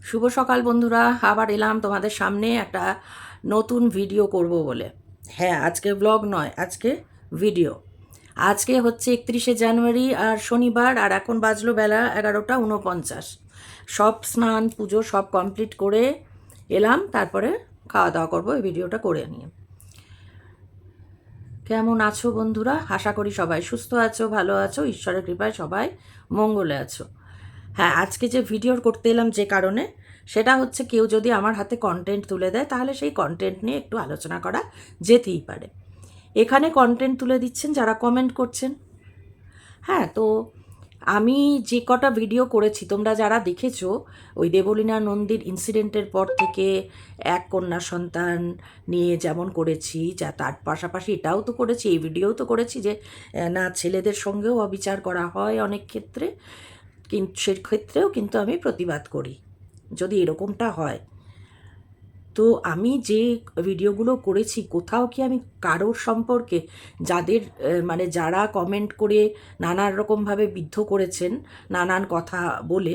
শুভ সকাল বন্ধুরা, আবার এলাম তোমাদের সামনে একটা নতুন ভিডিও করব বলে। হ্যাঁ, আজকে ব্লগ নয়, আজকে ভিডিও। আজকে হচ্ছে 31শে জানুয়ারি আর শনিবার, আর এখন বাজলো বেলা 11টা 49। সব স্নান পুজো সব কমপ্লিট করে এলাম, তারপরে খাওয়া দাওয়া করবো এই ভিডিওটা করে নিয়ে। কেমন আছো বন্ধুরা? আশা করি সবাই সুস্থ আছো, ভালো আছো, ঈশ্বরের কৃপায় সবাই মঙ্গলে আছো। হ্যাঁ, আজকে যে ভিডিও করতে এলাম যে কারণে, সেটা হচ্ছে কেউ যদি আমার হাতে কন্টেন্ট তুলে দেয় তাহলে সেই কন্টেন্ট নিয়ে একটু আলোচনা করা যেতেই পারে। এখানে কন্টেন্ট তুলে দিচ্ছেন যারা কমেন্ট করছেন। হ্যাঁ, তো আমি যে কটা ভিডিও করেছি তোমরা যারা দেখেছো, ওই দেবলীনা নন্দীর ইনসিডেন্টের পর থেকে এক কন্যা সন্তান নিয়ে যেমন করেছি, যা তার পাশাপাশি এটাও তো করেছি, এই ভিডিওও তো করেছি যে না, ছেলেদের সঙ্গেও অবিচার করা হয় অনেক ক্ষেত্রে, কিন্তু সেক্ষেত্রেও কিন্তু আমি প্রতিবাদ করি যদি এরকমটা হয়। তো আমি যে ভিডিওগুলো করেছি, কোথাও কি আমি কারোর সম্পর্কে যাদের মানে যারা কমেন্ট করে নানান রকমভাবে বিদ্ধ করেছেন, নানান কথা বলে,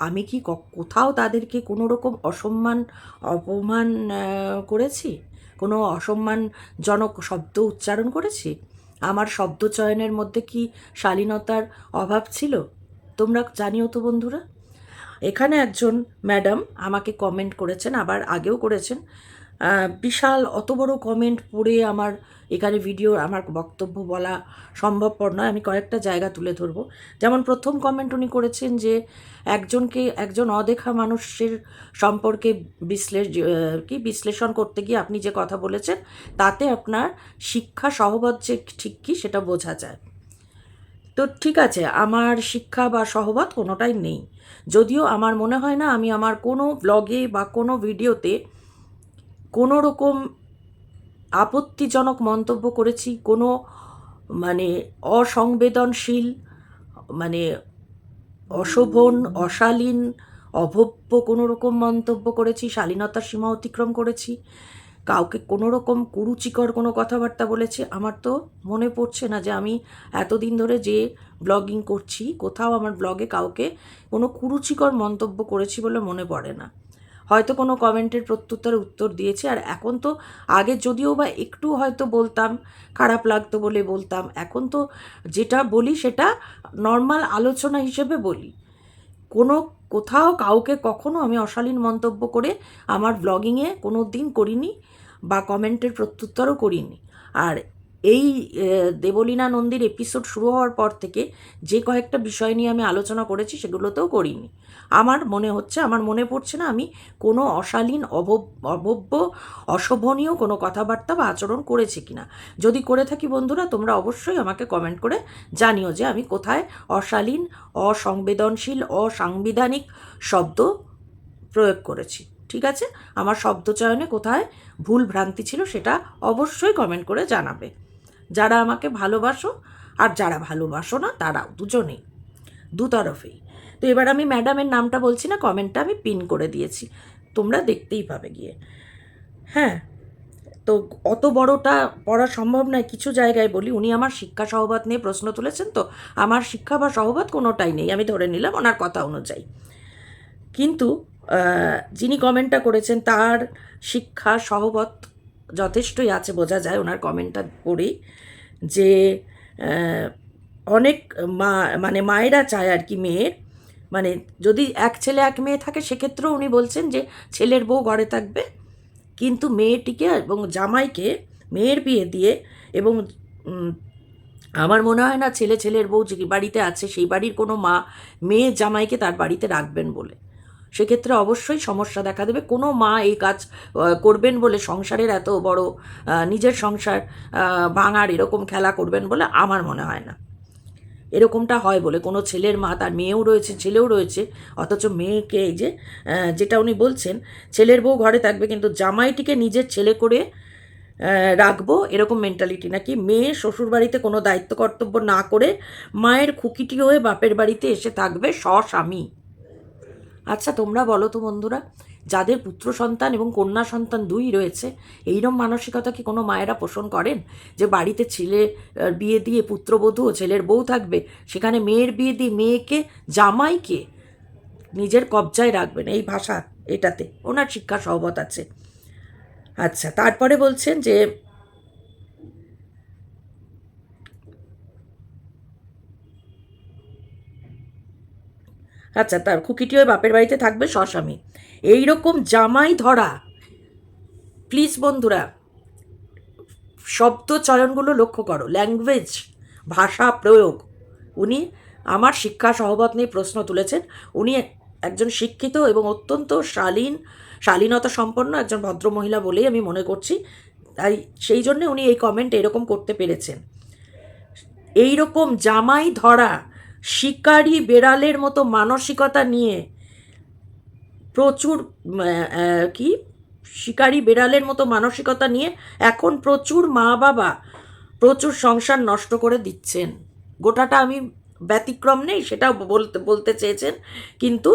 আমি কি কোথাও তাদেরকে কোনো রকম অসম্মান অপমান করেছি? কোনো অসম্মানজনক শব্দ উচ্চারণ করেছি? আমার শব্দ চয়নের মধ্যে কি শালীনতার অভাব ছিল? তোমরা জানিও তো বন্ধুরা। এখানে একজন ম্যাডাম আমাকে কমেন্ট করেছেন, আবার আগেও করেছেন। বিশাল অত বড় কমেন্ট পড়ে আমার এখানে ভিডিও আমার বক্তব্য বলা সম্ভবপর নয়। আমি কয়েকটা জায়গা তুলে ধরবো। যেমন প্রথম কমেন্ট উনি করেছেন যে একজন অদেখা মানুষের সম্পর্কে বিশ্লেষণ করতে গিয়ে আপনি যে কথা বলেছেন, তাতে আপনার শিক্ষা সহবত যে ঠিক কি সেটা বোঝা যায়। তো ঠিক আছে, আমার শিক্ষা বা সহবত কোনোটাই নেই। যদিও আমার মনে হয় না আমি আমার কোনো ব্লগে বা কোনো ভিডিওতে কোনো রকম আপত্তিজনক মন্তব্য করেছি, কোনো মানে অসংবেদনশীল, মানে অশোভন, অশালীন, অভব্য কোনো রকম মন্তব্য করেছি, শালীনতার সীমা অতিক্রম করেছি, কাউকে কোনো রকম কুরুচিকর কোনো কথাবার্তা বলেছি, আমার তো মনে পড়ছে না যে আমি এতদিন ধরে যে ব্লগিং করছি কোথাও আমার ব্লগে কাউকে কোনো কুরুচিকর মন্তব্য করেছি বলে মনে পড়ে না। হয়তো কোনো কমেন্টের প্রত্যুত্তরে উত্তর দিয়েছি, আর এখন তো, আগে যদিও বা একটু হয়তো বলতাম, খারাপ লাগতো বলে বলতাম, এখন তো যেটা বলি সেটা নর্মাল আলোচনা হিসেবে বলি। কোনো কোথাও কাউকে কখনো আমি অশালীন মন্তব্য করে আমার ব্লগিংয়ে কোনো দিন করিনি, বা কমেন্টের প্রত্যুত্তরও করিনি। আর এই দেবলীনা নন্দীর এপিসোড শুরু হওয়ার পর থেকে যে কয়েকটা বিষয় নিয়ে আমি আলোচনা করেছি সেগুলোতেও করিনি। আমার মনে হচ্ছে, আমার মনে পড়ছে না আমি কোনো অশালীন, অভব্য, অশোভনীয় কোনো কথাবার্তা বা আচরণ করেছি কিনা। যদি করে থাকি বন্ধুরা, তোমরা অবশ্যই আমাকে কমেন্ট করে জানিও যে আমি কোথায় অশালীন, অসংবেদনশীল, অসাংবিধানিক শব্দ প্রয়োগ করেছি। ঠিক আছে, আমার শব্দচয়নে কোথায় ভুল ভ্রান্তি ছিল সেটা অবশ্যই কমেন্ট করে জানাবে, যারা আমাকে ভালোবাসো আর যারা ভালোবাসো না তারাও, দুজনেই, দুতরফেই। তো এবার আমি ম্যাডামের নামটা বলছি না, কমেন্টটা আমি পিন করে দিয়েছি, তোমরা দেখতেই পাবে গিয়ে। হ্যাঁ, তো অত বড়টা পড়া সম্ভব নয়। কিছু জায়গায় বলি, উনি আমার শিক্ষা সহবত নিয়ে প্রশ্ন তুলেছেন, তো আমার শিক্ষা বা সহবত কোনোটাই নেই, আমি ধরে নিলাম ওনার কথা অনুযায়ী। কিন্তু যিনি কমেন্টটা করেছেন তার শিক্ষা সহবত যথেষ্টই আছে, বোঝা যায় ওনার কমেন্টটা পড়েই, যে আহ, অনেক মা, মানে মায়েরা চায় আর কি মেয়ের, মানে যদি এক ছেলে এক মেয়ে থাকে সেক্ষেত্রেও উনি বলছেন যে ছেলের বউ ঘরে থাকবে, কিন্তু মেয়েটিকে এবং জামাইকে মেয়ের বিয়ে দিয়ে, এবং আমার মনে হয় না ছেলের বউ যে বাড়িতে আছে সেই বাড়ির কোনো মা মেয়ে জামাইকে তার বাড়িতে রাখবেন বলে। সেক্ষেত্রে অবশ্যই সমস্যা দেখা দেবে। কোনো মা এই কাজ করবেন বলে, সংসারের এত বড় নিজের সংসার ভাঙার এরকম খেলা করবেন বলে আমার মনে হয় না। এরকমটা হয় বলে, কোনো ছেলের মা, তার মেয়েও রয়েছে ছেলেও রয়েছে, অথচ মেয়েকে এই যে যেটা উনি বলছেন, ছেলের বউ ঘরে থাকবে কিন্তু জামাইটিকে নিজের ছেলে করে রাখবো, এরকম মেন্টালিটি নাকি মেয়ে শ্বশুরবাড়িতে কোনো দায়িত্ব কর্তব্য না করে মায়ের খুকিটি হয়ে বাপের বাড়িতে এসে থাকবে স্বস্বামী। আচ্ছা তোমরা বলো তো বন্ধুরা, যাদের পুত্র সন্তান এবং কন্যা সন্তান দুই রয়েছে, এইরকম মানসিকতা কি কোনো মায়েরা পোষণ করেন? যে বাড়িতে ছেলে বিয়ে দিয়ে পুত্রবধূ ও ছেলের বউ থাকবে, সেখানে মেয়ের বিয়ে দিয়ে মেয়েকে, জামাইকে নিজের কবজায় রাখবেন, এই ভাষা এটাতে ওনার শিক্ষা সহবত আছে। আচ্ছা, তারপরে বলছেন যে আচ্ছা, তার খুকিটি ওই বাপের বাড়িতে থাকবে স্বস্বামী। এইরকম জামাই ধরা, প্লিজ বন্ধুরা শব্দ চয়নগুলো লক্ষ্য করো, ল্যাঙ্গুয়েজ, ভাষা প্রয়োগ। উনি আমার শিক্ষা সহবত নিয়ে প্রশ্ন তুলেছেন। উনি একজন শিক্ষিত এবং অত্যন্ত শালীনতা সম্পন্ন একজন ভদ্রমহিলা বলেই আমি মনে করছি। তাই সেই জন্যে উনি এই কমেন্ট এরকম করতে পেরেছেন। এই রকম জামাই ধরা, শিকারী বেড়ালের মতো মানসিকতা নিয়ে প্রচুর কি শিকারী বেড়ালের মতো মানসিকতা নিয়ে এখন প্রচুর মা বাবা প্রচুর সংসার নষ্ট করে দিচ্ছেন। গোটাটা আমি ব্যতিক্রম নেই সেটা বলতে চেয়েছেন, কিন্তু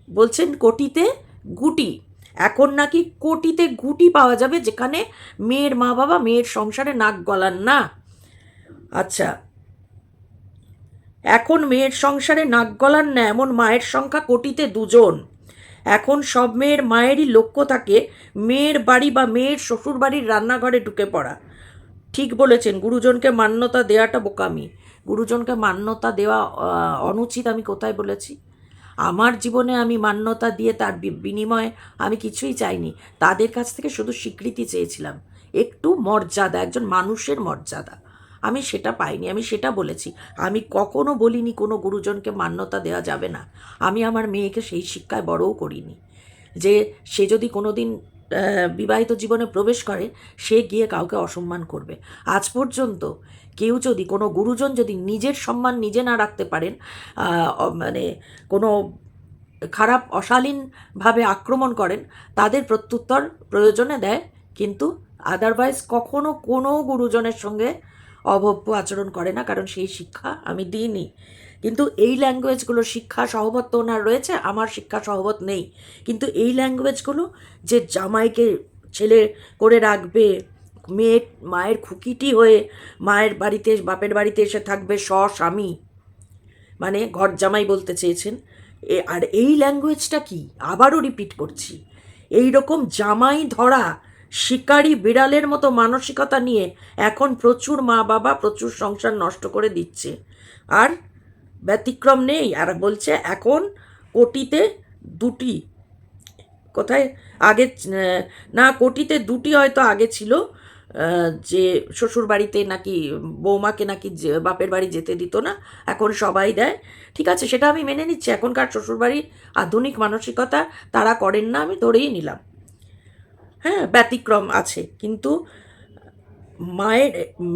বলছেন কোটিতে গুটি, এখন নাকি কোটিতে গুটি পাওয়া যাবে যেখানে মেয়ের মা বাবা মেয়ের সংসারে নাক গলান না। আচ্ছা, এখন মেয়ের সংসারে নাক গলান না এমন মায়ের সংখ্যা কোটিতে 2জন। এখন সব মেয়ের মায়েরই লক্ষ্য থাকে মেয়ের বাড়ি বা মেয়ের শ্বশুর বাড়ির রান্নাঘরে ঢুকে পড়া। ঠিক বলেছেন, গুরুজনকে মান্যতা দেওয়াটা বোকামি। গুরুজনকে মান্যতা দেওয়া অনুচিত আমি কোথায় বলেছি? আমার জীবনে আমি মান্যতা দিয়ে তার বিনিময়ে আমি কিছুই চাইনি। তাদের কাছ থেকে শুধু স্বীকৃতি চেয়েছিলাম, একটু মর্যাদা, একজন মানুষের মর্যাদা। আমি সেটা পাইনি, আমি সেটা বলেছি। আমি কখনো বলিনি কোনো গুরুজনকে মান্যতা দেওয়া যাবে না। আমি আমার মেয়েকে সেই শিক্ষায় বড়ও করিনি যে সে যদি কোনো দিন বিবাহিত জীবনে প্রবেশ করে সে গিয়ে কাউকে অসম্মান করবে। আজ পর্যন্ত কেউ যদি, কোনো গুরুজন যদি নিজের সম্মান নিজে না রাখতে পারেন, মানে কোনো খারাপ অশালীনভাবে আক্রমণ করেন, তাদের প্রত্যুত্তর প্রয়োজনে দেয়, কিন্তু আদারওয়াইজ কখনো কোনো গুরুজনের সঙ্গে অভব্য আচরণ করে না, কারণ সেই শিক্ষা আমি দিইনি। কিন্তু এই ল্যাঙ্গুয়েজগুলো, শিক্ষা সহবত তো ওনার রয়েছে, আমার শিক্ষা সহবত নেই, কিন্তু এই ল্যাঙ্গুয়েজগুলো যে জামাইকে ছেলে করে রাখবে, মায়ের খুকিটি হয়ে মায়ের বাড়িতে বাপের বাড়িতে এসে থাকবে স্বামী, মানে ঘর জামাই বলতে চেয়েছেন। আর এই ল্যাঙ্গুয়েজটা কি, আবারও রিপিট করছি, এই রকম জামাই ধরা শিকারী বিড়ালের মতো মানসিকতা নিয়ে এখন প্রচুর মা বাবা প্রচুর সংসার নষ্ট করে দিচ্ছে। আর ব্যতিক্রম নেই, আর বলছে এখন কোটিতে 2টি, কোথায় আগে না, কোটিতে 2টি হয়তো আগে ছিল, যে শ্বশুর বাড়িতে নাকি বৌমাকে নাকি বাপের বাড়ি যেতে দিত না, এখন সবাই দেয়। ঠিক আছে, সেটা আমি মেনে নিচ্ছি, এখনকার শ্বশুরবাড়ির আধুনিক মানসিকতা তারা করেন না, আমি ধরেই নিলাম। হ্যাঁ, ব্যতিক্রম আছে, কিন্তু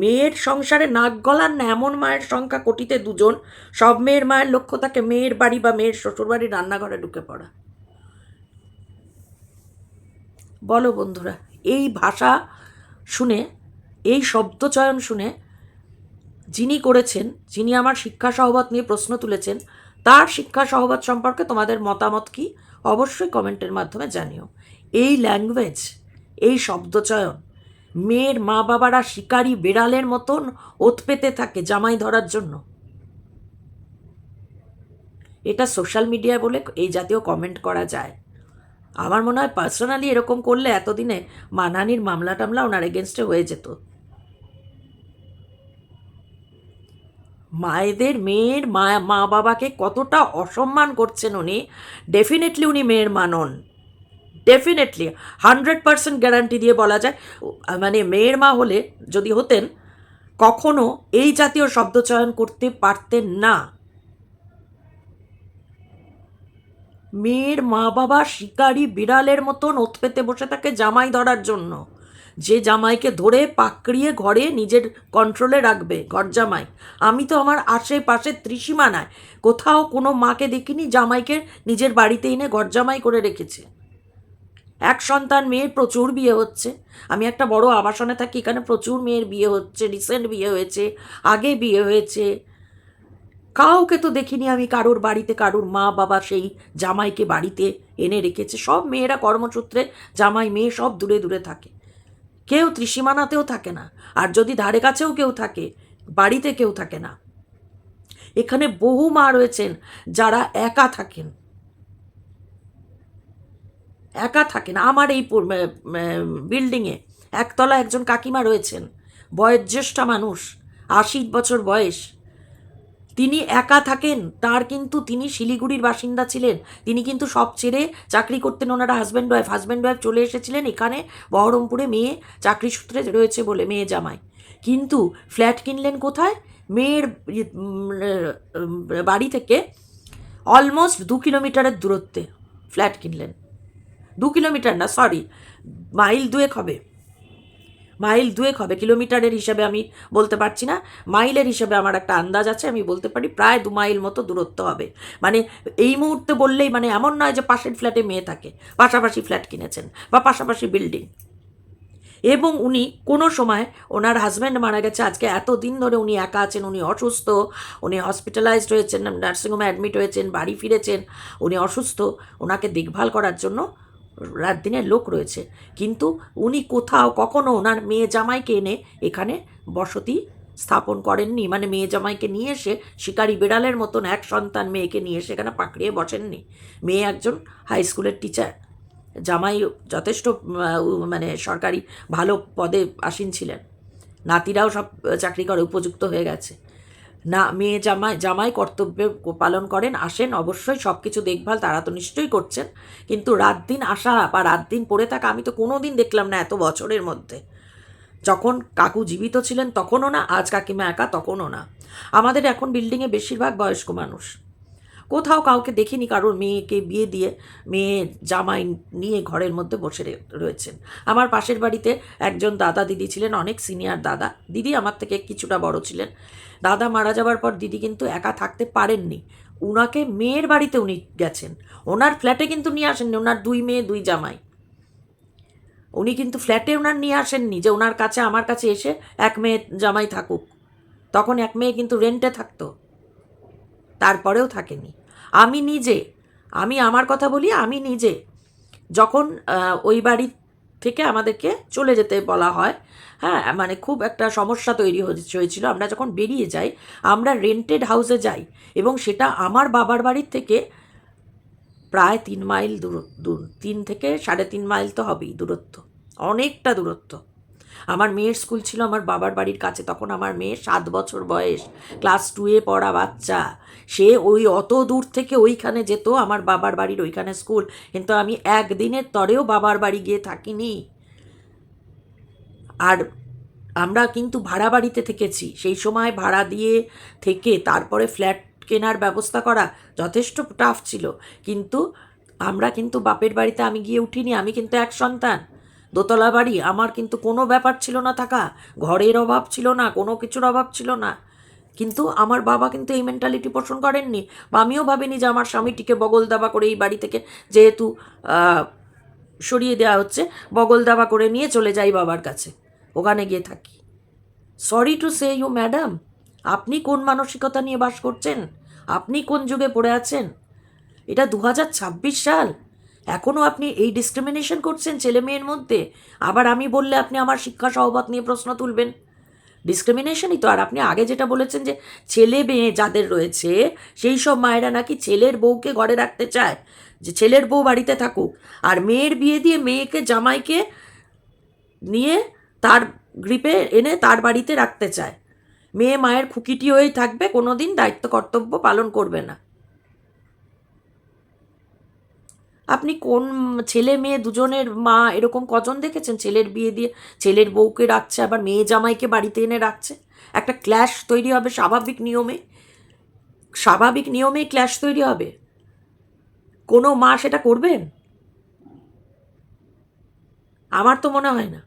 মেয়ের সংসারে নাক গলান না এমন মায়ের সংখ্যা কোটিতে 2জন। সব মেয়ের মায়ের লক্ষ্য থাকে মেয়ের বাড়ি বা মেয়ের শ্বশুরবাড়ির রান্নাঘরে ঢুকে পড়া। বলো বন্ধুরা, এই ভাষা শুনে, এই শব্দচয়ন শুনে যিনি করেছেন, যিনি আমার শিক্ষা সহবত নিয়ে প্রশ্ন তুলেছেন, তার শিক্ষা সহবত সম্পর্কে তোমাদের মতামত কি অবশ্যই কমেন্টের মাধ্যমে জানিও। এই ল্যাঙ্গুয়েজ, এই শব্দচয়ন, মেয়ের মা বাবারা শিকারী বেড়ালের মতন ওত পেতে থাকে জামাই ধরার জন্য। এটা সোশ্যাল মিডিয়ায় বলে এই জাতীয় কমেন্ট করা যায়। আমার মনে হয় পার্সোনালি এরকম করলে এতদিনে মানহানির মামলা টামলা ওনার এগেনস্টে হয়ে যেত। মায়েদের, মেয়ের মা বাবাকে কতটা অসম্মান করছেন উনি, ডেফিনেটলি উনি মেয়ের মা নন, ডেফিনেটলি 100% গ্যারান্টি দিয়ে বলা যায়। মানে মেয়ের মা হলে, যদি হতেন, কখনো এই জাতীয় শব্দচয়ন করতে পারতেন না। মেয়ের মা বাবা শিকারী বিড়ালের মতন ওত পেতে বসে থাকে জামাই ধরার জন্য, যে জামাইকে ধরে পাকড়িয়ে ঘরে নিজের কন্ট্রোলে রাখবে, ঘর জামাই। আমি তো আমার আশেপাশে ত্রিসীমানায় কোথাও কোনো মাকে দেখিনি জামাইকে নিজের বাড়িতে এনে ঘর জামাই করে রেখেছে। এক সন্তান মেয়ের প্রচুর বিয়ে হচ্ছে, আমি একটা বড় আবাসনে থাকি, এখানে প্রচুর মেয়ের বিয়ে হচ্ছে, রিসেন্ট বিয়ে হয়েছে, আগে বিয়ে হয়েছে। কাউকে তো দেখিনি আমি কারোর বাড়িতে কারোর মা বাবা সেই জামাইকে বাড়িতে এনে রেখেছে। সব মেয়েরা কর্মসূত্রে জামাই মেয়ে সব দূরে দূরে থাকে, কেউ ত্রিসীমানাতেও থাকে না, আর যদি ধারে কাছেও কেউ থাকে, বাড়িতে কেউ থাকে না। এখানে বহু মা রয়েছেন যারা একা থাকেন, আমার এই বিল্ডিংয়ে একতলা একজন কাকিমা রয়েছেন, বয়োজ্যেষ্ঠা মানুষ, 80 বছর বয়স। তিনি একা থাকেন, তার কিন্তু তিনি শিলিগুড়ির বাসিন্দা ছিলেন, তিনি কিন্তু সব ছেড়ে চাকরি করতেন, ওনারা হাজব্যান্ড ওয়াইফ চলে এসেছিলেন এখানে বহরমপুরে, মেয়ে চাকরি সূত্রে রয়েছে বলে, মেয়ে জামাই। কিন্তু ফ্ল্যাট কিনলেন কোথায়? মেয়ের বাড়ি থেকে অলমোস্ট 2 কিলোমিটারের দূরত্বে ফ্ল্যাট কিনলেন। 2 কিলোমিটার না, সরি, মাইল 2 হবে, কিলোমিটারের হিসাবে আমি বলতে পারছি না, মাইলের হিসাবে আমার একটা আন্দাজ আছে, আমি বলতে পারি প্রায় 2 মাইল মতো দূরত্ব হবে। মানে এই মুহূর্তে বললেই মানে এমন নয় যে পাশের ফ্ল্যাটে মেয়ে থাকে, পাশাপাশি ফ্ল্যাট কিনেছেন বা পাশাপাশি বিল্ডিং। এবং উনি কোনো সময়, ওনার হাজব্যান্ড মারা গেছে, আজকে এত দিন ধরে উনি একা আছেন, উনি অসুস্থ, উনি হসপিটালাইজড হয়েছেন, নার্সিংহোমে অ্যাডমিট হয়েছেন, বাড়ি ফিরেছেন, উনি অসুস্থ, ওনাকে দেখভাল করার জন্য রাত দিনের লোক রয়েছে। কিন্তু উনি কোথাও কখনো ওনার মেয়ে জামাইকে এনে এখানে বসতি স্থাপন করেননি, মানে মেয়ে জামাইকে নিয়ে এসে শিকারি বিড়ালের মতন এক সন্তান মেয়েকে নিয়ে এসে এখানে পাকড়িয়ে বসেননি। মেয়ে একজন হাই স্কুলের টিচার, জামাই যথেষ্ট মানে সরকারি ভালো পদে আসীন ছিলেন, নাতিরাও সব চাকরি করে উপযুক্ত হয়ে গেছে। না, মেয়ে জামাই কর্তব্য পালন করেন, আসেন, অবশ্যই সব কিছু দেখভাল তারা তো নিশ্চয়ই করছেন, কিন্তু রাত দিন আসা বা রাত দিন পড়ে থাকা আমি তো কোনো দিন দেখলাম না এত বছরের মধ্যে। যখন কাকু জীবিত ছিলেন তখনও না, আজ কাকিমা একা তখনও না। আমাদের এখন বিল্ডিংয়ে বেশিরভাগ বয়স্ক মানুষ, কোথাও কাউকে দেখিনি কারোর মেয়েকে বিয়ে দিয়ে মেয়ে জামাই নিয়ে ঘরের মধ্যে বসে রয়েছেন। আমার পাশের বাড়িতে একজন দাদা দিদি ছিলেন, অনেক সিনিয়র দাদা, দিদি আমার থেকে কিছুটা বড় ছিলেন। দাদা মারা যাওয়ার পর দিদি কিন্তু একা থাকতে পারেননি, উনাকে মেয়ের বাড়িতে উনি গেছেন, ওনার ফ্ল্যাটে কিন্তু নিয়ে আসেননি, ওনার 2 মেয়ে 2 জামাই, উনি কিন্তু ফ্ল্যাটে ওনার নিয়ে আসেননি যে ওনার কাছে আমার কাছে এসে এক মেয়ে জামাই থাকুক। তখন এক মেয়ে কিন্তু রেন্টে থাকতো, তারপরেও থাকেনি। আমি আমার কথা বলি, আমি নিজে যখন ওই বাড়ি থেকে আমাদেরকে চলে যেতে বলা হয়, হ্যাঁ, মানে খুব একটা সমস্যা তৈরি হয়েছিল, আমরা যখন বেরিয়ে যাই, আমরা রেন্টেড হাউসে যাই, এবং সেটা আমার বাবার বাড়ির থেকে প্রায় 3 মাইল দূর, 3 থেকে 3.5 মাইল তো হবেই দূরত্ব, অনেকটা দূরত্ব। আমার মেয়ের স্কুল ছিল আমার বাবার বাড়ির কাছে, তখন আমার মেয়ে 7 বছর বয়স, ক্লাস 2-এ পড়া বাচ্চা, সে ওই অত দূর থেকে ওইখানে যেত, আমার বাবার বাড়ির ওইখানে স্কুল, কিন্তু আমি একদিনের তরেও বাবার বাড়ি গিয়ে থাকিনি। আর আমরা কিন্তু ভাড়া বাড়িতে থেকেছি, সেই সময় ভাড়া দিয়ে থেকে তারপরে ফ্ল্যাট কেনার ব্যবস্থা করা যথেষ্ট টাফ ছিল, কিন্তু আমরা কিন্তু বাপের বাড়িতে আমি গিয়ে উঠিনি, আমি কিন্তু এক সন্তান, দোতলা বাড়ি, আমার কিন্তু কোনো ব্যাপার ছিল না থাকা, ঘরের অভাব ছিল না, কোনো কিছুর অভাব ছিল না। কিন্তু আমার বাবা কিন্তু এই মেন্টালিটি পোষণ করেননি, বা আমিও ভাবিনি যে আমার স্বামীটিকে বগল দাবা করে এই বাড়ি থেকে যেহেতু সরিয়ে দেওয়া হচ্ছে, বগল দাবা করে নিয়ে চলে যাই বাবার কাছে, ওখানে গিয়ে থাকি। Sorry to say you madam, আপনি কোন মানসিকতা নিয়ে বাস করছেন? আপনি কোন যুগে পড়ে আছেন? এটা 2026 সাল, এখনও আপনি এই ডিসক্রিমিনেশন করছেন ছেলে মেয়ের মধ্যে। আবার আমি বললে আপনি আমার শিক্ষা সহবত নিয়ে প্রশ্ন তুলবেন, ডিসক্রিমিনেশনই তো। আর আপনি আগে যেটা বলেছেন যে ছেলে মেয়ে যাদের রয়েছে সেই সব মায়েরা নাকি ছেলের বউকে ঘরে রাখতে চায়, যে ছেলের বউ বাড়িতে থাকুক, আর মেয়ের বিয়ে দিয়ে মেয়েকে জামাইকে নিয়ে তার গ্রিপে এনে তার বাড়িতে রাখতে চায়, মেয়ে মায়ের খুকিটি হয়েই থাকবে, কোনো দিন দায়িত্ব কর্তব্য পালন করবে না। আপনি কোন ছেলে মেয়ে দুজনের মা এরকম কজন দেখেছেন ছেলের বিয়ে দিয়ে ছেলের বউকে রাখছে আবার মেয়ে জামাইকে বাড়িতে এনে রাখছে? একটা ক্ল্যাশ তৈরি হবে স্বাভাবিক নিয়মেই ক্ল্যাশ তৈরি হবে। কোনো মা সেটা করবেন? আমার তো মনে হয় না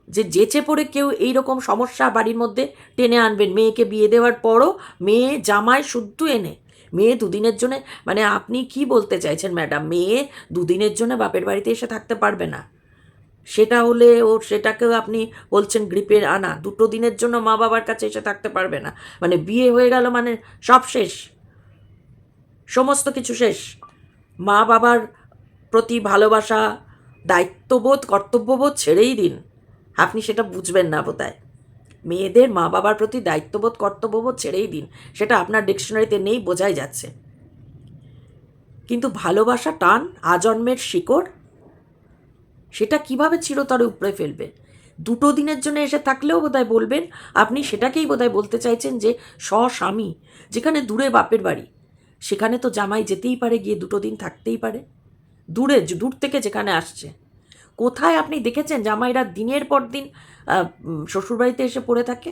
যে যেচে পড়ে কেউ এইরকম সমস্যা বাড়ির মধ্যে টেনে আনবেন, মেয়েকে বিয়ে দেওয়ার পরও মেয়ে জামাই শুদ্ধ এনে, মেয়ে 2 দিনের জন্য, মানে আপনি কি বলতে চাইছেন ম্যাডাম, মেয়ে 2 দিনের জন্য বাপের বাড়িতে এসে থাকতে পারবে না? সেটা হলে সেটাকেও আপনি বলছেন গ্রিপের আনা, 2 দিনের জন্য মা বাবার কাছে এসে থাকতে পারবে না, মানে বিয়ে হয়ে গেল মানে সব শেষ, সমস্ত কিছু শেষ। মা বাবার প্রতি ভালোবাসা, দায়িত্ববোধ, কর্তব্যবোধ ছেড়েই দিন, আপনি সেটা বুঝবেন না বোধহয়। মেয়েদের মা বাবার প্রতি দায়িত্ববোধ কর্তব্যবোধ ছেড়েই দিন, সেটা আপনার ডিকশনারিতে নেই, বোঝাই যাচ্ছে। কিন্তু ভালোবাসা, টান, আজন্মের শিকড়, সেটা কিভাবে চিরতরে উপড়ে ফেলবে? দুটো দিনের জন্য এসে থাকলেও বোধহয় বলবেন, আপনি সেটাকেই বোধহয় বলতে চাইছেন যে স্বস্বামী, যেখানে দূরে বাপের বাড়ি, সেখানে তো জামাই যেতেই পারে, গিয়ে দুটো দিন থাকতেই পারে, দূর থেকে যেখানে আসছে। কোথায় আপনি দেখেছেন জামাইরা দিনের পর দিন শ্বশুরবাড়িতে এসে পড়ে থাকে?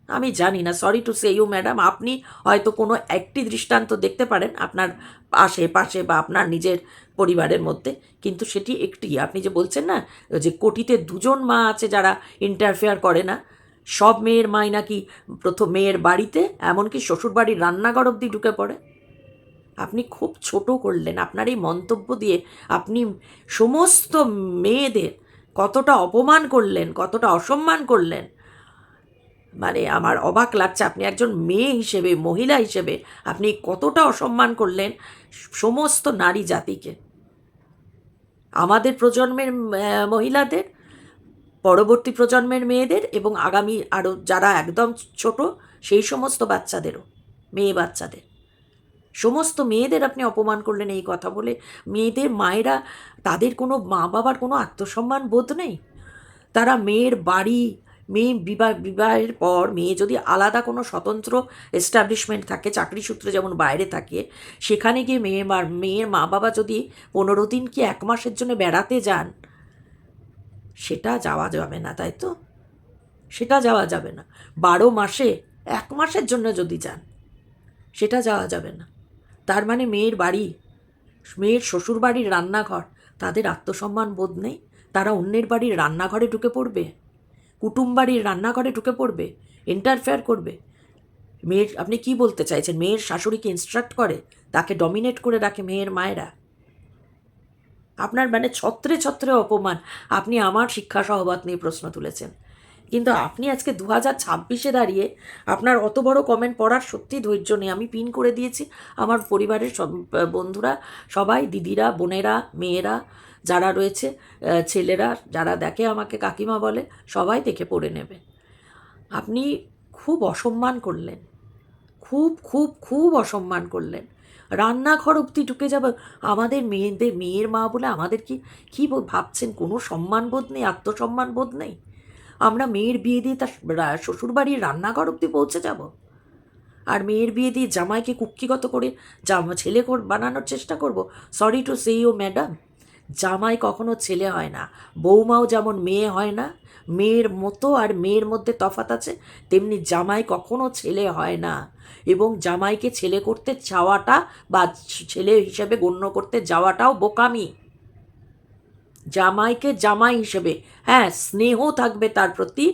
আমি জানি না, sorry to say you madam, আপনি হয়তো কোনো একটি দৃষ্টান্ত দেখতে পারেন আপনার আশেপাশে বা আপনার নিজের পরিবারের মধ্যে, কিন্তু সেটি একটি। আপনি যে বলছেন না যে কোটিতে দুজন মা আছে যারা ইন্টারফেয়ার করে না, সব মেয়ের মাই নাকি প্রথম মেয়ের বাড়িতে, এমনকি শ্বশুরবাড়ির রান্নাঘর অবধি ঢুকে পড়ে। আপনি খুব ছোট করলেন আপনার এই মন্তব্য দিয়ে, আপনি সমস্ত মেয়েদের কতটা অপমান করলেন, কতটা অসম্মান করলেন। মানে আমার অবাক লাগছে, আপনি একজন মেয়ে হিসেবে, মহিলা হিসেবে আপনি কতটা অসম্মান করলেন সমস্ত নারী জাতিকে, আমাদের প্রজন্মের মহিলাদের, পরবর্তী প্রজন্মের মেয়েদের, এবং আগামী আরও যারা একদম ছোট সেই সমস্ত বাচ্চাদেরও, মেয়ে বাচ্চাদের, সমস্ত মেয়েদের আপনি অপমান করলেন এই কথা বলে। মেয়েদের মায়েরা, তাদের কোনো মা বাবার কোনো আত্মসম্মান বোধ নেই? তারা মেয়ের বাড়ি, মেয়ে বিবাহের পর মেয়ে যদি আলাদা কোনো স্বতন্ত্র এস্টাবলিশমেন্ট থাকে, চাকরি সূত্রে যেমন বাইরে থাকে, সেখানে গিয়ে মেয়ের মা বাবা যদি 15 দিন কি 1 মাসের জন্য বেড়াতে যান, সেটা যাওয়া যাবে না, তাই তো? সেটা যাওয়া যাবে না। 12 মাসে 1 মাসের জন্য যদি যান, সেটা যাওয়া যাবে না। তার মানে মেয়ের বাড়ি, মেয়ের শ্বশুর বাড়ির রান্নাঘর, তাদের আত্মসম্মান বোধ নেই? তারা অন্যের বাড়ির রান্নাঘরে ঢুকে পড়বে, কুটুম বাড়ির রান্নাঘরে ঢুকে পড়বে, ইন্টারফেয়ার করবে। মেয়ের, আপনি কি বলতে চাইছেন মেয়ের শাশুড়িকে ইনস্ট্রাক্ট করে, তাকে ডমিনেট করে রাখে মেয়ের মায়েরা? আপনার মানে ছত্রে ছত্রে অপমান। আপনি আমার শিক্ষা সহবাদ নিয়ে প্রশ্ন তুলেছেন, কিন্তু আপনি আজকে 2026-এ দাঁড়িয়ে আপনার অত বড় কমেন্ট পড়ার সত্যি ধৈর্য নেই। আমি পিন করে দিয়েছি, আমার পরিবারের সব বন্ধুরা সবাই, দিদিরা, বোনেরা, মেয়েরা যারা রয়েছে, ছেলেরা যারা দেখে আমাকে কাকিমা বলে, সবাই দেখে পড়ে নেবে। আপনি খুব অসম্মান করলেন, খুব খুব খুব অসম্মান করলেন। রান্নাঘর অবধি ঢুকে যাবে আমাদের মেয়েদের, মেয়ের মা বলে আমাদের কি ভাবছেন? কোনো সম্মানবোধ নেই, আত্মসম্মান বোধ নেই? আমরা মেয়ের বিয়ে দিয়ে তার শ্বশুরবাড়ির রান্নাঘর অবধি পৌঁছে যাব? আর মেয়ের বিয়ে দিয়ে জামাইকে কুক্ষিগত করে ছেলে বানানোর চেষ্টা করব? Sorry to say you madam, জামাই কখনো ছেলে হয় না, বৌমাও যেমন মেয়ে হয় না, মেয়ের মতো আর মেয়ের মধ্যে তফাৎ আছে, তেমনি জামাই কখনো ছেলে হয় না। এবং জামাইকে ছেলে করতে চাওয়াটা বা ছেলে হিসেবে গণ্য করতে যাওয়াটাও বোকামি। জামাইকে জামাই হিসেবে, হ্যাঁ, স্নেহ থাকবে তার প্রতি,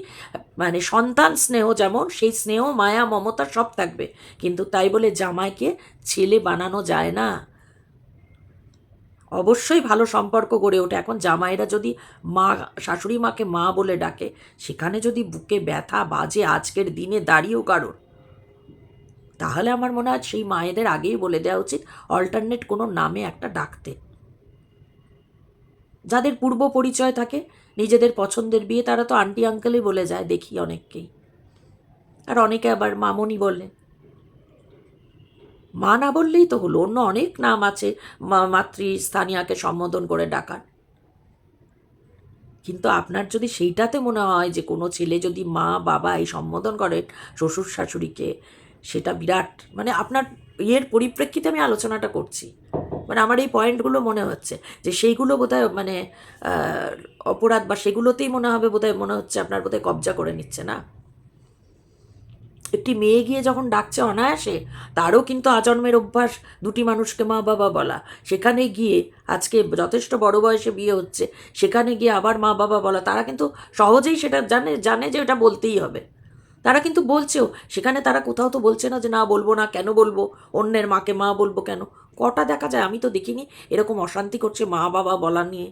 মানে সন্তান স্নেহ যেমন, সেই স্নেহ, মায়া, মমতা সব থাকবে, কিন্তু তাই বলে জামাইকে ছেলে বানানো যায় না। অবশ্যই ভালো সম্পর্ক গড়ে ওঠে। এখন জামাইরা যদি মা, শাশুড়ি মাকে মা বলে ডাকে, সেখানে যদি বুকে ব্যথা বাজে আজকের দিনে দাঁড়িয়েও কারোর, তাহলে আমার মনে হয় সেই মায়েদের আগেই বলে দেওয়া উচিত অল্টারনেট কোনো নামে একটা ডাকতে। যাদের পূর্ব পরিচয় থাকে, নিজেদের পছন্দের বিয়ে, তারা তো আন্টি আঙ্কেলই বলে যায়, দেখি অনেককেই। আর অনেকে আবার মামনি বলে। মা না বললেই তো হলো, অন্য অনেক নাম আছে মাতৃস্থানীয়াকে সম্বোধন করে ডাকার। কিন্তু আপনার যদি সেইটাতে মনে হয় যে কোনো ছেলে যদি মা বাবা এই সম্বোধন করে শ্বশুর শাশুড়িকে, সেটা বিরাট, মানে আপনার ইয়ের পরিপ্রেক্ষিতে আমি আলোচনাটা করছি, মানে আমার এই পয়েন্টগুলো মনে হচ্ছে যে সেইগুলো বোধহয় মানে অপরাধ, বা সেগুলোতেই মনে হবে বোধহয়, মনে হচ্ছে আপনার বোধহয় কবজা করে নিচ্ছে না। একটি মেয়ে গিয়ে যখন ডাকছে অনায়াসে, তারও কিন্তু আজন্মের অভ্যাস দুটি মানুষকে মা বাবা বলা, সেখানে গিয়ে আজকে যথেষ্ট বড় বয়সে বিয়ে হচ্ছে, সেখানে গিয়ে আবার মা বাবা বলা, তারা কিন্তু সহজেই সেটা জানে যে এটা বলতেই হবে। তারা কিন্তু বলছেও, সেখানে তারা কোথাও তো বলছে না যে না বলবো না, কেন বলবো, অন্যের মাকে মা বলবো কেন? কটা দেখা যায়, আমি তো দেখিনি এরকম অশান্তি করছে মা বাবা বলা নিয়ে।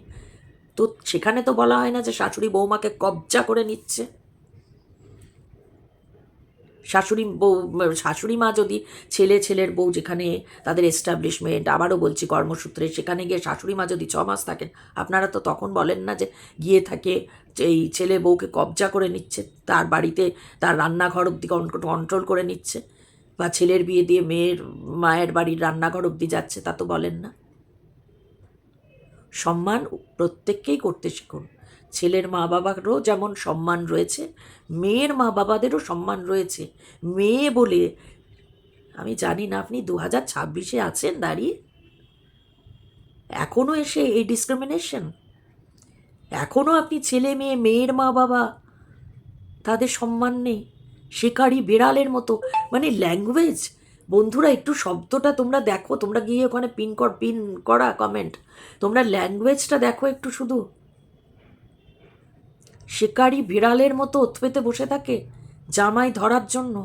তো সেখানে তো বলা হয় না যে শাশুড়ি বৌমাকে কবজা করে নিচ্ছে। শাশুড়ি মা যদি ছেলের বউ, যেখানে তাদের এস্টাবলিশমেন্ট, আবারও বলছি কর্মসূত্রে, সেখানে গিয়ে শাশুড়ি মা যদি 6 মাস থাকেন, আপনারা তো তখন বলেন না যে গিয়ে থাকে এই ছেলে বউকে কবজা করে নিচ্ছে, তার বাড়িতে তার রান্নাঘর অব্দি কন্ট্রোল করে নিচ্ছে, বা ছেলের বিয়ে দিয়ে মেয়ের মায়ের বাড়ির রান্নাঘর অব্দি যাচ্ছে, তা তো বলেন না। সম্মান প্রত্যেককেই করতে শিখুন। ছেলের মা বাবারও যেমন সম্মান রয়েছে, মেয়ের মা বাবাদেরও সম্মান রয়েছে। মেয়ে বলে, আমি জানি না আপনি 2026-এ আছেন দাঁড়িয়ে, এখনও এসে এই ডিসক্রিমিনেশন, এখনও আপনি ছেলে মেয়ে, মেয়ের মা বাবা, তাদের সম্মান নেই। শিকারি বিড়ালের মতো, মানে ল্যাঙ্গুয়েজ। বন্ধুরা একটু শব্দটা তোমরা দেখো, তোমরা গিয়ে ওখানে পিন করা কমেন্ট, তোমরা ল্যাঙ্গুয়েজটা দেখো একটু শুধু। শিকারি বিড়ালের মতো ওত পেতে বসে থাকে জামাই ধরার জন্য।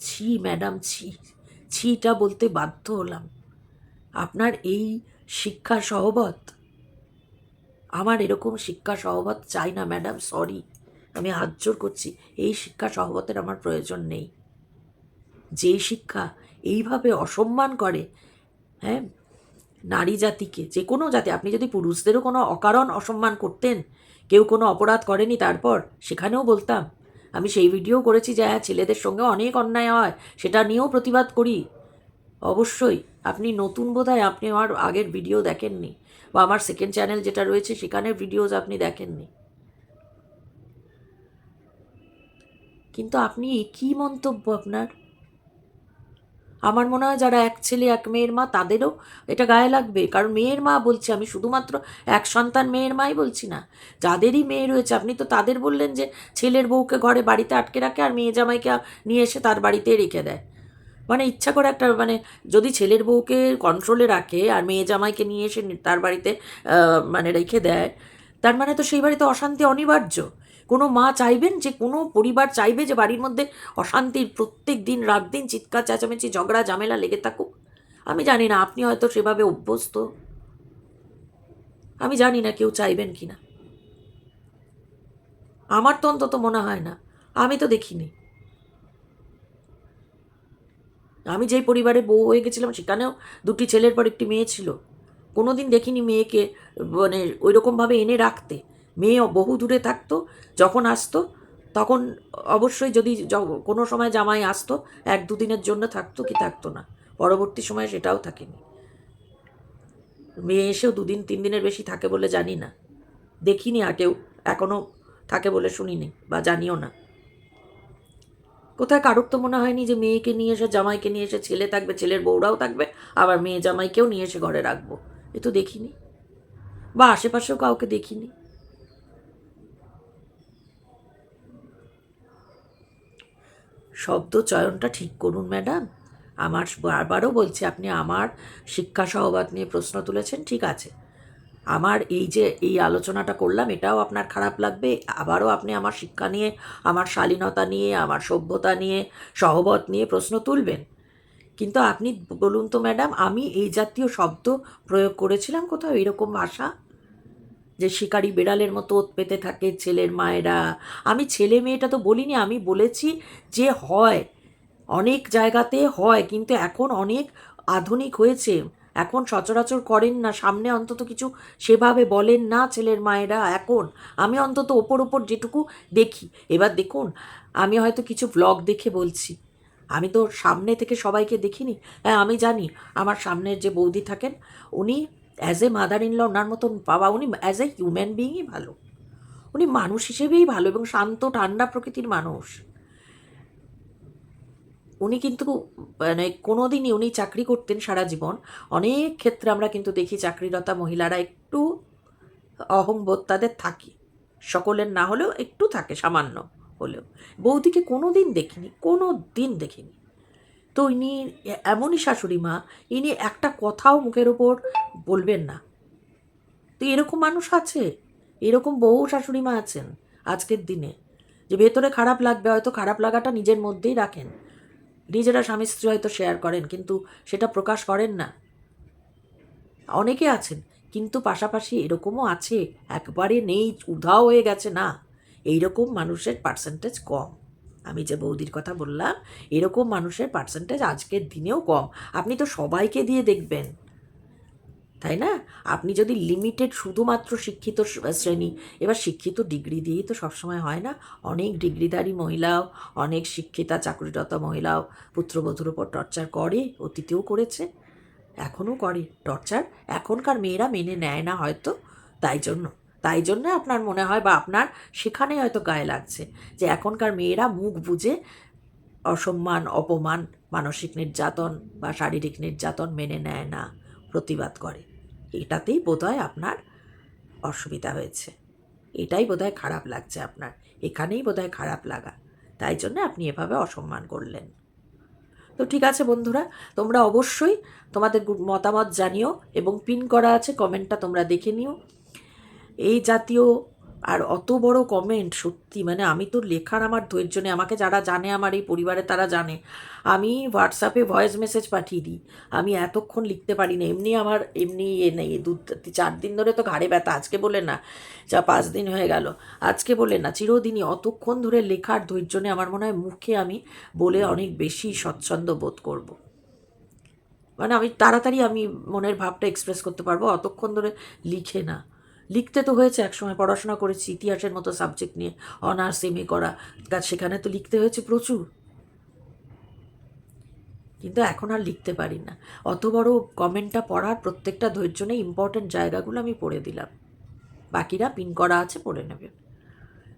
ছি ম্যাডাম, ছি, ছিটা বলতে বাধ্য হলাম। আপনার এই শিক্ষা সহবত, আমার এরকম শিক্ষা সহবত চাই না ম্যাডাম, সরি, আমি হাত জোর করছি, এই শিক্ষা সহবতের আমার প্রয়োজন নেই। যে শিক্ষা এইভাবে অসম্মান করে, হ্যাঁ, নারী জাতিকে, যে কোনো জাতি, আপনি যদি পুরুষদেরও কোনো অকারণ অসম্মান করতেন, কেউ কোনো অপরাধ করেনি, তারপর সেখানেও বলতাম। আমি সেই ভিডিও করেছি যে হ্যাঁ, ছেলেদের সঙ্গে অনেক অন্যায় হয়, সেটা নিয়েও প্রতিবাদ করি। অবশ্যই আপনি নতুন বোধহয়, আপনি আমার আগের ভিডিও দেখেননি, বা আমার সেকেন্ড চ্যানেল যেটা রয়েছে সেখানের ভিডিওজ আপনি দেখেননি। কিন্তু আপনি কী মন্তব্য আপনার? আমার মনে হয় যারা এক ছেলে এক মেয়ের মা, তাদেরও এটা গায়ে লাগবে। কারণ মেয়ের মা বলছি আমি, শুধুমাত্র এক সন্তান মেয়ের মাই বলছি না, যাদেরই মেয়ে রয়েছে। আপনি তো তাদের বললেন যে ছেলের বউকে ঘরে বাড়িতে আটকে রাখে আর মেয়ে জামাইকে নিয়ে এসে তার বাড়িতেই রেখে দেয়। মানে ইচ্ছা করে একটা, মানে যদি ছেলের বউকে কন্ট্রোলে রাখে আর মেয়ে জামাইকে নিয়ে এসে তার বাড়িতে মানে রেখে দেয়, তার মানে তো সেই বাড়িতে অশান্তি অনিবার্য। কোনো মা চাইবেন, যে কোনো পরিবার চাইবে যে বাড়ির মধ্যে অশান্তির প্রত্যেক দিন রাত দিন চিৎকার চেঁচামেচি ঝগড়া ঝামেলা লেগে থাকুক? আমি জানি না, আপনি হয়তো সেভাবে অভ্যস্ত, আমি জানি না কেউ চাইবেন কি না। আমার তো অন্তত মনে হয় না, আমি তো দেখিনি। আমি যেই পরিবারে বউ হয়ে গেছিলাম সেখানেও দুটি ছেলের পর একটি মেয়ে ছিল। কোনো দিন দেখিনি মেয়েকে মানে ওই রকমভাবে এনে রাখতে। মেয়ে বহু দূরে থাকতো, যখন আসতো তখন অবশ্যই, যদি কোনো সময় জামাই আসতো, 1-2 দিনের জন্য থাকতো কি থাকতো না, পরবর্তী সময়ে সেটাও থাকেনি। মেয়ে এসেও 2-3 দিনের বেশি থাকে বলে জানি না, দেখিনি আর কেউ এখনও থাকে বলে শুনিনি, বা জানিও না। কোথায় কারোর তো মনে হয়নি যে মেয়েকে নিয়ে এসে, জামাইকে নিয়ে এসে ছেলে থাকবে, ছেলের বউরাও থাকবে, আবার মেয়ে জামাইকেও নিয়ে এসে ঘরে রাখবো, এ তো দেখিনি, বা আশেপাশেও কাউকে দেখিনি। শব্দ চয়নটা ঠিক করুন ম্যাডাম। আমার বারবারও বলছি, আপনি আমার শিক্ষা সহবাদ নিয়ে প্রশ্ন তুলেছেন, ঠিক আছে, আমার এই যে এই আলোচনাটা করলাম এটাও আপনার খারাপ লাগবে, আবারও আপনি আমার শিক্ষা নিয়ে, আমার শালীনতা নিয়ে, আমার সভ্যতা নিয়ে, সহবত নিয়ে প্রশ্ন তুলবেন। কিন্তু আপনি বলুন তো ম্যাডাম, আমি এই জাতীয় শব্দ প্রয়োগ করেছিলাম কোথাও, এরকম ভাষা? যে শিকারি বিড়ালের মতো ওত পেতে থাকে ছেলের মায়েরা, আমি ছেলে মেয়েটা তো বলিনি, আমি বলেছি যে হয়, অনেক জায়গাতে হয়, কিন্তু এখন অনেক আধুনিক হয়েছে, এখন সচরাচর করেন না, সামনে অন্তত কিছু সেভাবে বলেন না ছেলের মায়েরা এখন। আমি অন্তত ওপর ওপর যেটুকু দেখি, এবার দেখুন, আমি হয়তো কিছু ব্লগ দেখে বলছি, আমি তো সামনে থেকে সবাইকে দেখিনি। হ্যাঁ, আমি জানি আমার সামনের যে বৌদি থাকেন, উনি as a mother in law, ওনার মতন বাবা, উনি অ্যাজ এ হিউম্যান বিইংই ভালো, উনি মানুষ হিসেবেই ভালো এবং শান্ত ঠান্ডা প্রকৃতির মানুষ। উনি কিন্তু মানে কোনো দিনই, উনি চাকরি করতেন সারা জীবন, অনেক ক্ষেত্রে আমরা কিন্তু দেখি চাকরিরতা মহিলারা একটু অহংবোধ তাদের থাকে, সকলের না হলেও একটু থাকে, সামান্য হলেও। বৌদিকে কোনো দিন দেখিনি, কোনো দিন দেখিনি। তো ইনি এমনই শাশুড়ি মা, ইনি একটা কথাও মুখের ওপর বলবেন না। তো এরকম মানুষ আছে, এরকম বহু শাশুড়ি মা আছেন আজকের দিনে, যে ভেতরে খারাপ লাগবে, হয়তো খারাপ লাগাটা নিজের মধ্যেই রাখেন, নিজেরা স্বামী স্ত্রী হয়তো শেয়ার করেন, কিন্তু সেটা প্রকাশ করেন না। অনেকে আছেন, কিন্তু পাশাপাশি এরকমও আছে একবারে নেই, উধাও হয়ে গেছে না, এইরকম মানুষের পার্সেন্টেজ কম। আমি যে বৌদির কথা বললাম, এরকম মানুষের পার্সেন্টেজ আজকের দিনেও কম। আপনি তো সবাইকে দিয়ে দেখবেন, তাই না? আপনি যদি লিমিটেড শুধুমাত্র শিক্ষিত শ্রেণী, এবার শিক্ষিত ডিগ্রি দিয়েই তো সবসময় হয় না। অনেক ডিগ্রিধারী মহিলাও, অনেক শিক্ষিতা চাকরিরত মহিলাও পুত্রবধূর ওপর টর্চার করে, অতীতেও করেছে, এখনও করে টর্চার। এখনকার মেয়েরা মেনে নেয় না হয়তো, তাই জন্য আপনার মনে হয় বা আপনার সেখানে হয়তো গায়ে লাগছে যে এখনকার মেয়েরা মুখ বুজে অসম্মান, অপমান, মানসিক নির্যাতন বা শারীরিক নির্যাতন মেনে নেয় না, প্রতিবাদ করে। এটাতেই বোধহয় আপনার অসুবিধা হয়েছে, এটাই বোধহয় খারাপ লাগছে আপনার, এখানেই বোধহয় খারাপ লাগা, তাই জন্য আপনি এভাবে অসম্মান করলেন। তো ঠিক আছে বন্ধুরা, তোমরা অবশ্যই তোমাদের মতামত জানিও এবং পিন করা আছে, কমেন্টটা তোমরা দেখে নিও। এই জাতীয় আর অত বড় কমেন্ট, সত্যি মানে আমি তো লেখার আমার ধৈর্য নেই। আমাকে যারা জানে আমার এই পরিবারে তারা জানে আমি হোয়াটসঅ্যাপে ভয়েস মেসেজ পাঠিয়ে দিই, আমি এতক্ষণ লিখতে পারি না। এমনি নেই, 4 দিন ধরে তো ঘাড়ে ব্যথা, আজকে বলে না, 5 দিন হয়ে গেল, আজকে বলে না, চিরদিনই অতক্ষণ ধরে লেখার ধৈর্য নেই। আমার মনে হয় মুখে আমি বলে অনেক বেশি স্বচ্ছন্দ বোধ করব, মানে আমি তাড়াতাড়ি আমি মনের ভাবটা এক্সপ্রেস করতে পারবো, অতক্ষণ ধরে লিখে না। লিখতে তো হয়েছে, একসময় পড়াশোনা করেছি ইতিহাসের মতো সাবজেক্ট নিয়ে, অনার্স এমএ করা, সেখানে তো লিখতে হয়েছে প্রচুর, কিন্তু এখন আর লিখতে পারি না। অত বড় কমেন্টটা পড়ার প্রত্যেকটা ধৈর্য নেই, ইম্পর্ট্যান্ট জায়গাগুলো আমি পড়ে দিলাম, বাকিরা পিন করা আছে, পড়ে নেবে।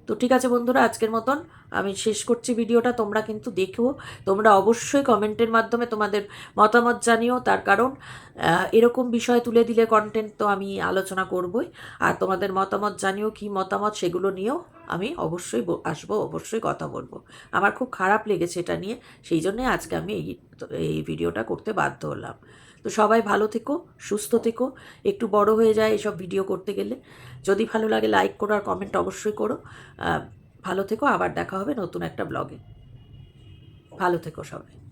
তো ঠিক আছে বন্ধুরা, আজকের মতন আমি শেষ করছি ভিডিওটা। তোমরা কিন্তু দেখো, তোমরা অবশ্যই কমেন্টের মাধ্যমে তোমাদের মতামত জানিও, তার কারণ এরকম বিষয় তুলে দিলে কন্টেন্ট তো আমি আলোচনা করবই, আর তোমাদের মতামত জানিও, কি মতামত সেগুলো নিয়েও আমি অবশ্যই আসবো, অবশ্যই কথা বলবো। আমার খুব খারাপ লেগেছে এটা নিয়ে, সেই জন্যে আজকে আমি এই ভিডিওটা করতে বাধ্য হলাম। তো সবাই ভালো থেকো, সুস্থ থেকো, একটু বড় হয়ে যায় এসব ভিডিও করতে গেলে। যদি ভালো লাগে লাইক করো আর কমেন্ট অবশ্যই করো। ভালো থেকো, আবার দেখা হবে নতুন একটা ব্লগে। ভালো থেকো সবাই।